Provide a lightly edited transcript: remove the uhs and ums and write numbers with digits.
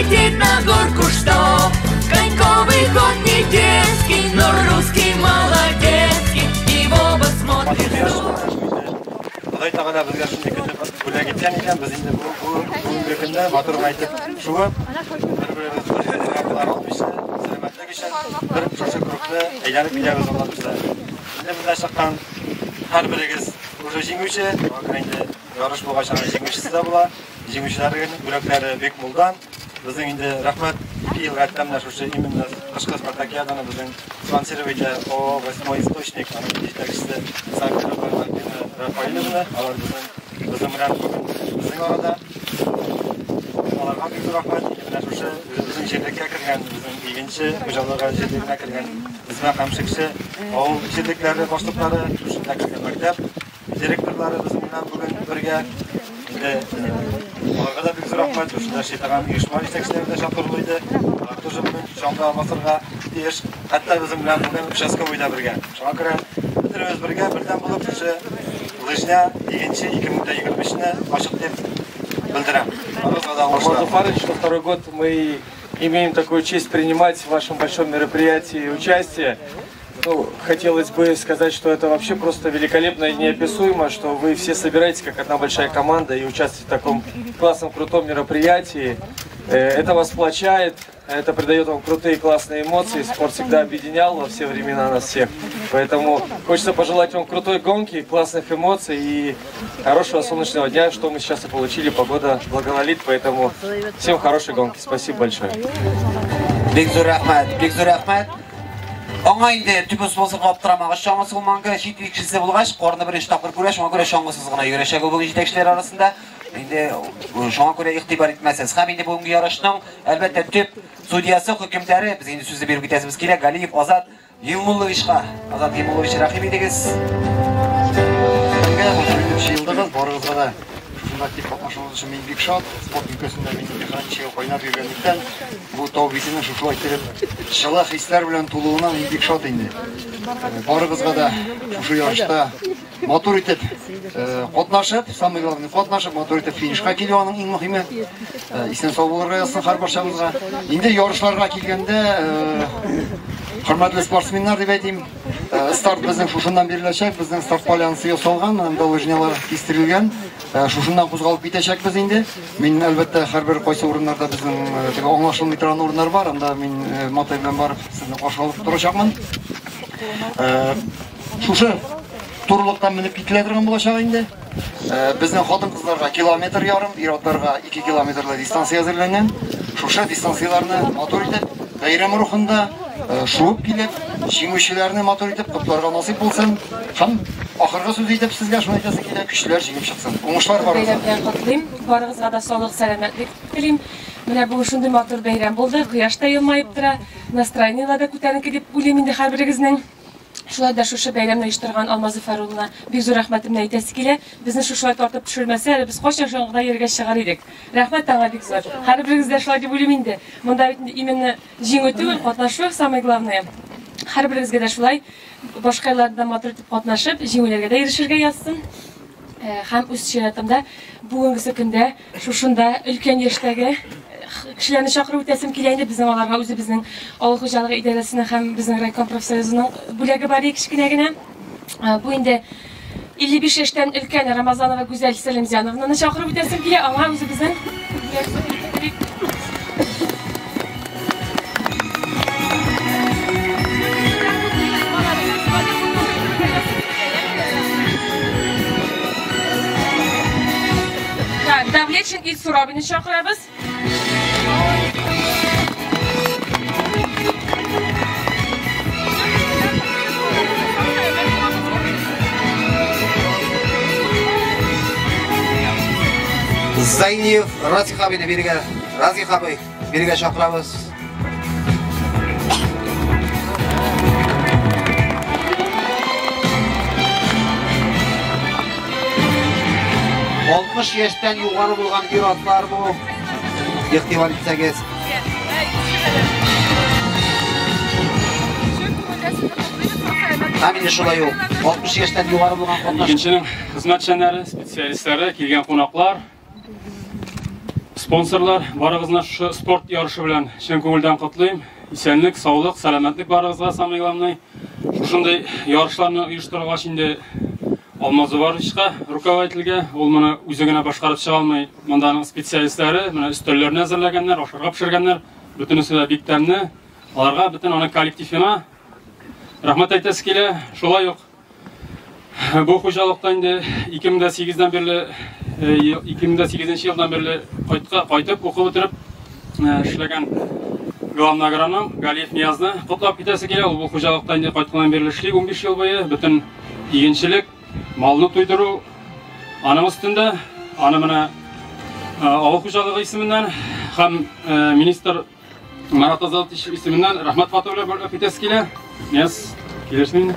летит на горку, что коньковый ход не детский, но русский молодецкий, его бы смотрит. Құдай тағала бізге шындай күтіп бөлек еткен екен, біз енді бұл күнде батырға айтып шуып, бір-бірімізді аралмышты, сәлемәтлік үшін бір шошы күрікті әйленіп келеміз олатымызды. Енді бізде шыққан әр бірігіз уже жеңуші, енді жарыш болған шаңа жеңушісі де бола, жеңушілердің бүлектері бек молдан. Біздің енді рахмет 2 yıl әттімді шошы именно қышқы спартакиаданы біздің спонсировайды О8 источник, аның жетекшісі Рафаиловна, алар біздің білән біздің арада. Аларға бек рахмет, біздің жерлікке кірген, біздің егінші қожалығы жерлігіне кірген біздің қамшықшы, ол жерліктері, башлықтары, шушында кірген мектеп, директорлары біздің білән бүгін бірге. Оларға да бек рахмет, шушында шетаған үйішма жетекшілері де шақырылайды. Олар тоже бүгін шаңға басырға тиеш, қатта біздің білән бүгін үшасқа ойда бірге. Шаңа кірі бітіріміз бірге, бірден болып шушы лыжня егінші 2025-ні ашық деп білдірем. Алмазуфарович, что второй год мы имеем такую честь принимать в вашем большом мероприятии участие. Ну, хотелось бы сказать, что это вообще просто великолепно и неописуемо, что вы все собираетесь как одна большая команда и участвуете в таком классном, крутом мероприятии. Это вас сплочает, это придает вам крутые, классные эмоции. Спорт всегда объединял во все времена нас всех. Поэтому хочется пожелать вам крутой гонки, классных эмоций и хорошего солнечного дня, что мы сейчас и получили. Погода благоволит, поэтому всем хорошей гонки. Спасибо большое. Бекзур Ахмет. Аңа инде түбі спонсор қап тұрамағыз. Шаңғысы болмаған кірі жетекшісі болғаш, қорны бірінші тақыр көреш, оңа көре шаңғысыз ғына үйреші бүгін жетекшілер арасында. Инде шаңға көре иқтибар етмәсіз. Хам инде бүгінгі ярышның әлбәттә түп судиясы, хөкімдәрі, біз инде сөзді беріп кетесіміз келе, Галиев Азат Емулловичқа. Азат Емуллович, рахим едіңіз. Жылдығыз, барығызға да актив қатнашымыз үшін мен бек шат. Спорт өлкесінде мен механичеге қойнап жүргендіктен бұл тау бесінің шушу айтырып жылы хистер білен тулуына мен бек шат енді. Барығызға да шушу ярышта мотор етіп қатнашып, самый главный қатнашып, мотор етіп финишқа келуінің ең мұхимі. Естен сау болырға yazsın қар баршамызға. Енді ярышларға келгенде құрметлі спортсмендар деп айтайым, старт біздің шушындан берілешек, біздің старт полянсы ясалған, мында лыжнялар кестірілген, шушындан қозғалып кетешек біз енді. Мен әлбәттә әрбір қойсы орындарда біздің аңлашылмай тұрған орындар бар, анда мен мотоймен барып сізді қаршы алып тұрашақмын. Шушы турлықтан мініп кетіле тұрған болашақ енді. Біздің қатын қыздарға километр ярым, ир-аттарға 2 километрлі дистанция әзірленген. Шушы дистанцияларны мотор етіп, бәйрем рухында шуып келіп, жеңушілеріне мотор етіп, құтларға насип болсын. Һәм ақырғы сөз етіп сізге шуны айтасы келе, күшілер жеңіп шықсын. Оңышлар барыңызға. Барыңызға да саулық, сәлемәтлік тілеймін. Менә бүгін шундай матур бәйрәм болды. Кояш та елмайып тора, настроениелар да күтәренке дип уйлыйм инде һәрберегезнең. Шулай да шушы бәйрәмне оештырган Алмазуфар улына бик зур рәхмәтемне әйтәсе килә. Безне шушылай тартып төшермәсә, без кайчан шуңгыда йөргә чыгар идек. Рәхмәт аңа бик зур. Һәрберегез дә шулай дип уйлыйм инде. Монда бит именно җиңү түгел, катнашу самое главное. Һәрберегезгә дә шулай башкаларда матур итеп катнашып, җиңүләргә дә ирешергә язсын. Һәм үз чиратымда бүгенге көндә шушында өлкән яшьтәге кешеләрне чакырып үтәсем килә инде. Безнең аларга үзебезнең авыл хуҗалыгы идарәсенең һәм безнең райком профсоюзының бүләге бар кичкенә генә. Бу инде 55 яшьтән өлкән Рамазанова Гүзәл Сәлимҗановнаны чакырып үтәсем килә. Аңа үзебезнең Давлечин и Сурабинны чакырабыз. Зайниев Разихабыны берге шақырабыз. Olmuş yaştan yukarı bulgan bir atlar bu. İhtimal etseniz. Әміне шулай ol. 60 yaştan yukarı bulgan qatnaş. Екіншінің қызметшілері, специалисттері, келген қонақлар. Спонсорлар, барыгызны шу спорт ярышы белән чын күңелдән котлыйм. Исәнлек, саулык, сәламәтлек барыгызга самый главный. Шушындай ярышларны оештыргач инде Алмазоварычка, руководительгә, ул моны үзе генә башкарып чыга алмый. Монданың специалистлары, менә өстәлләрне әзерләгәннәр, ашарга пешергәннәр, бөтенесе дә бик тәмле. Аларга бөтен аны коллективына рәхмәт әйтәсе килә. Шулай ук бу хуҗалыкта инде 2008-дән бирле 2008 елдан бирле кайтып укып бетереп эшләгән главный агроном Галиев Ниязны котлап китәсе килә. Ул бу хуҗалыкта инде кайтканнан бирле эшли 15 ел буе. Бөтен игенчелек, малны туйдыру аның өстендә. Аны менә авыл хуҗалыгы исеменнән һәм министр Марат Азатович исеменнән рәхмәт хаты белән бүләк итәсе килә. Мес, килешмәме?